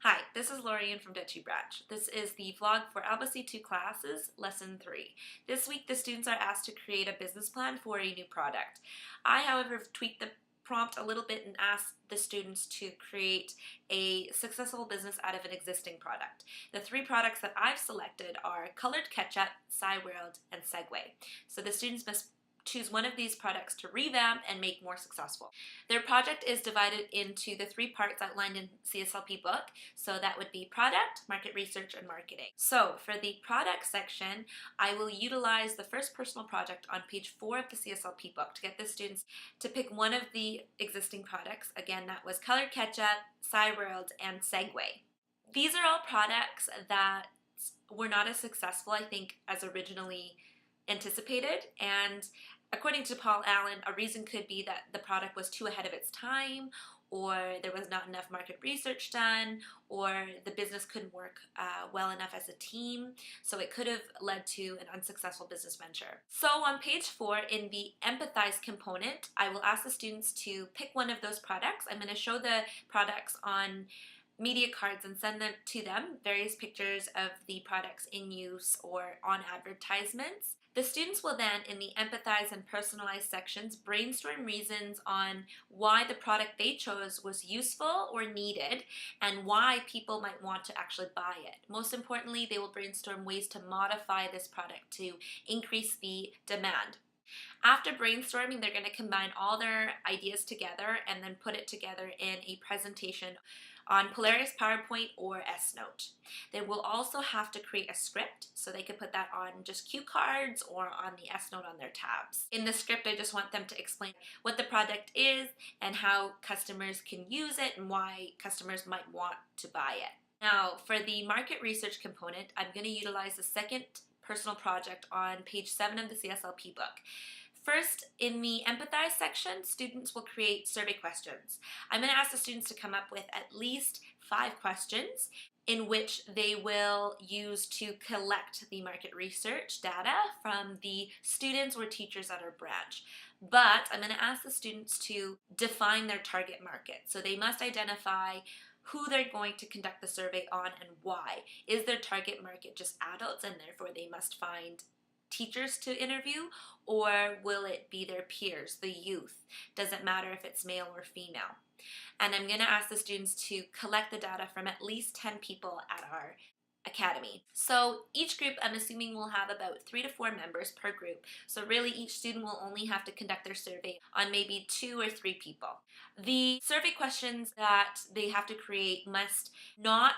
Hi, this is Laurie from Dutchy Branch. This is the vlog for Alba C2 classes, lesson 3. This week the students are asked to create a business plan for a new product. I, however, have tweaked the prompt a little bit and asked the students to create a successful business out of an existing product. The 3 products that I've selected are Colored Ketchup, Cyworld, and Segway. So the students must choose one of these products to revamp and make more successful. Their project is divided into the 3 parts outlined in CSLP book. So that would be product, market research, and marketing. So for the product section, I will utilize the first personal project on page 4 of the CSLP book to get the students to pick one of the existing products. Again, that was Colored Ketchup, Cyworld, and Segway. These are all products that were not as successful, I think, as originally anticipated, and according to Paul Allen, a reason could be that the product was too ahead of its time, or there was not enough market research done, or the business couldn't work well enough as a team, so it could have led to an unsuccessful business venture. So on page 4, in the empathize component, I will ask the students to pick one of those products. I'm going to show the products on media cards and send them to them, various pictures of the products in use or on advertisements. The students will then, in the empathize and personalize sections, brainstorm reasons on why the product they chose was useful or needed and why people might want to actually buy it. Most importantly, they will brainstorm ways to modify this product to increase the demand. After brainstorming, they're going to combine all their ideas together and then put it together in a presentation on Polaris, PowerPoint, or S-Note. They will also have to create a script, so they could put that on just cue cards or on the S-Note on their tabs. In the script, I just want them to explain what the product is and how customers can use it and why customers might want to buy it. Now, for the market research component, I'm going to utilize the second personal project on page 7 of the CSLP book. First, in the empathize section, students will create survey questions. I'm going to ask the students to come up with at least 5 questions in which they will use to collect the market research data from the students or teachers at our branch. But I'm going to ask the students to define their target market. So they must identify who they're going to conduct the survey on and why. Is their target market just adults and therefore they must find teachers to interview, or will it be their peers, the youth? Doesn't matter if it's male or female. And I'm going to ask the students to collect the data from at least 10 people at our academy. So each group, I'm assuming, will have about 3 to 4 members per group. So really each student will only have to conduct their survey on maybe 2 or 3 people. The survey questions that they have to create must not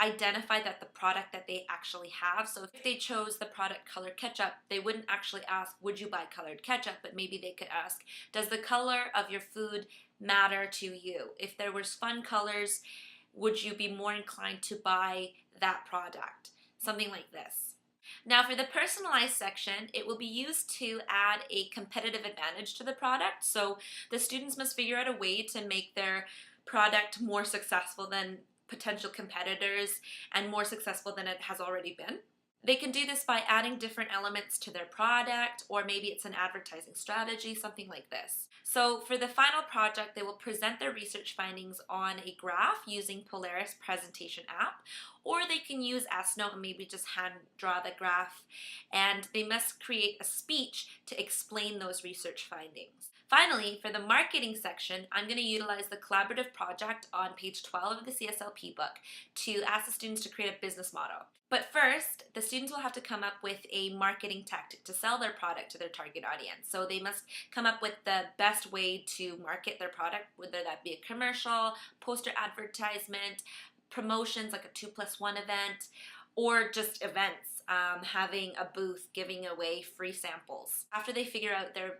identify that the product that they actually have. So if they chose the product Colored Ketchup, they wouldn't actually ask, would you buy colored ketchup? But maybe they could ask, does the color of your food matter to you? If there was fun colors, would you be more inclined to buy that product? Something like this. Now for the personalized section, it will be used to add a competitive advantage to the product. So the students must figure out a way to make their product more successful than potential competitors and more successful than it has already been. They can do this by adding different elements to their product, or maybe it's an advertising strategy, something like this. So for the final project, they will present their research findings on a graph using Polaris presentation app, or they can use S-Note and maybe just hand draw the graph, and they must create a speech to explain those research findings. Finally, for the marketing section, I'm going to utilize the collaborative project on page 12 of the CSLP book to ask the students to create a business model. But first, the students will have to come up with a marketing tactic to sell their product to their target audience. So they must come up with the best way to market their product, whether that be a commercial, poster advertisement, promotions like a 2+1 event, or just events, having a booth giving away free samples. After they figure out their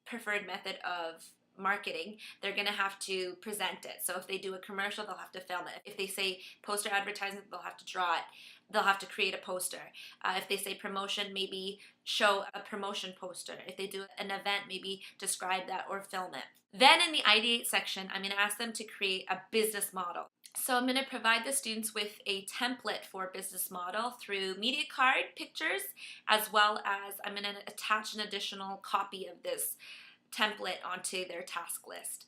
preferred method of marketing, they're going to have to present it. So if they do a commercial, they'll have to film it. If they say poster advertisement, they'll have to draw it. They'll have to create a poster. If they say promotion, maybe show a promotion poster. If they do an event, maybe describe that or film it. Then in the Ideate section, I'm going to ask them to create a business model. So I'm going to provide the students with a template for a business model through media card pictures, as well as I'm going to attach an additional copy of this template onto their task list.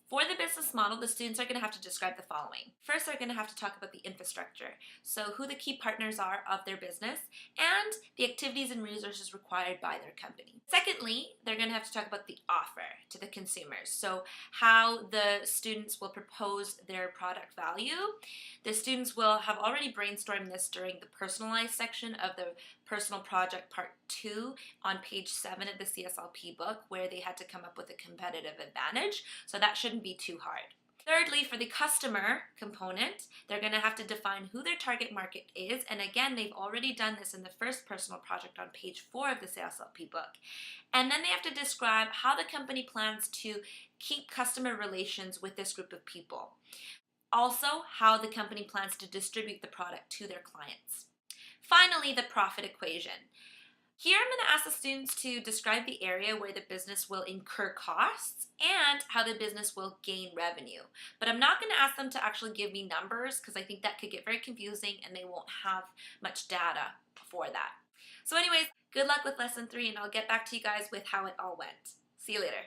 For the business model, the students are going to have to describe the following. First, they're going to have to talk about the infrastructure, so who the key partners are of their business and the activities and resources required by their company. Secondly, they're going to have to talk about the offer to the consumers, so how the students will propose their product value. The students will have already brainstormed this during the personalized section of the personal project part 2 on page 7 of the CSLP book, where they had to come up with a competitive advantage, so that shouldn't be too hard. Thirdly, for the customer component, they're going to have to define who their target market is, and again, they've already done this in the first personal project on page 4 of the CSLP book. And then they have to describe how the company plans to keep customer relations with this group of people. Also, how the company plans to distribute the product to their clients. Finally, the profit equation. Here I'm going to ask the students to describe the area where the business will incur costs and how the business will gain revenue. But I'm not going to ask them to actually give me numbers because I think that could get very confusing and they won't have much data for that. So anyways, good luck with lesson 3 and I'll get back to you guys with how it all went. See you later.